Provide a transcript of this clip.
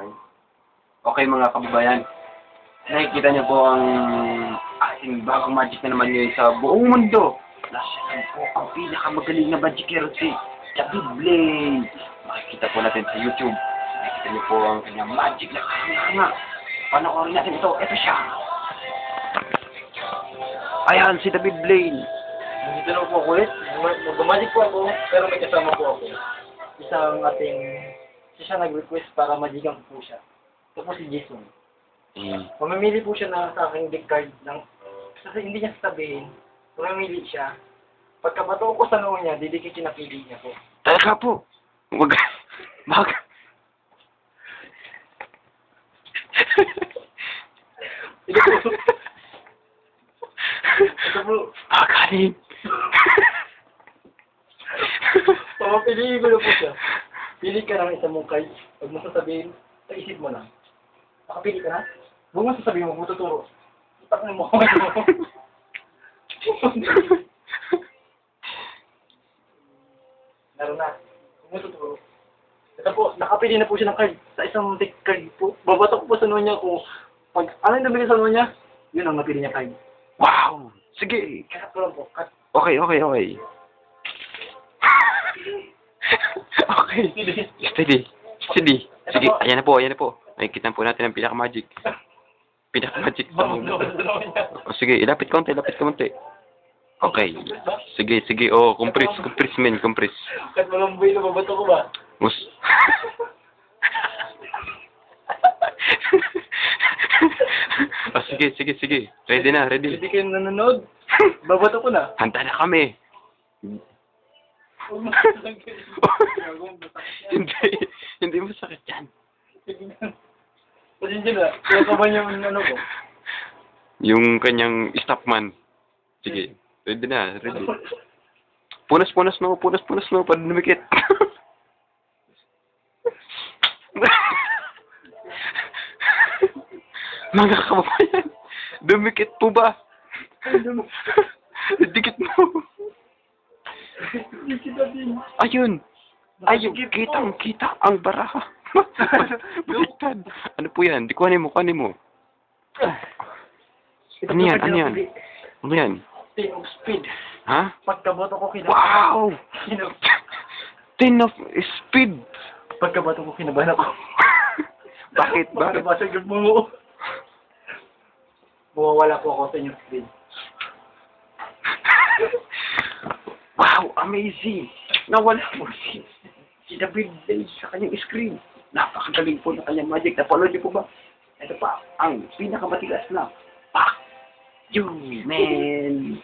Okay. Okay mga kababayan. Nakikita niyo po ang ating bagong magic na naman ngayon sa buong mundo. Nasaan po ang pinakamagaling na magicero si David Blaine. Makikita po natin sa YouTube. Nakikita niyo po ang kanyang magic na kahanga. Panoorin natin ito. Ito siya. Ayan, si David Blaine. Dito na po ako ulit. Mag-magic po ako, pero may kasama po ako. Siya nag-request para magigan ko po siya. Ito po si Jason. Mamimili po siya sa aking deck card ng, kasi hindi niya sasabihin, mamimili siya. Pagkabato ko sa noo niya, didikit yung napili niya po. Talaga po. Wag. Ito po. Ito po. Magaling. Pamapiliin ko na po siya. Pili ka ng isang mong card. Huwag mo sasabihin, sa isip mo lang. Nakapili ka na? Huwag mo sasabihin mo, tuturo. Itak na mo ako. Meron na. Huwag mo tuturo. Ito po, nakapili na po siya ng card. Sa isang deck card po. Babato ko po sa noo niya kung pag ano yung nabili sa noo niya, yun ang napili niya card. Wow! Sige. Kaya po lang po. Cut. Okay. Okay. Steady. Sige, ayan na po. Nakikita po natin ang pinaka-magic. O, sige, ilapit konti. Okay. Sige. Oh, compress. Kat walang buhay na babato ko ba? Oh, sige. Ready na. Hindi kayo nanonood. Babato ko na. Handa na kami. Hindi masakit yan. Pasensya na. Kaya ka ba yung ano ko? Yung kanyang stopman. Sige. Ready na. Punas no. Para dumikit. Mga kababayan. Dumikit po ba? Dikit mo. Ayun, kita ang baraha. Baliktad. Ano po yan? Di kuhanin mo. Ano yan? Ten of speed. Ha? Pagkabato ko Wow! 10 of speed. Pagkabato ko kinabahan ako. Bakit? Pagkabasag mo. Mawawala po ako sa inyong speed. Wow! Amazing! Nawala po si David Blaine sa kanyang screen. Napakagaling po na kanyang magic. Napanood niyo po ba? Ito pa, ang pinakamatigas na. Pak! You, man!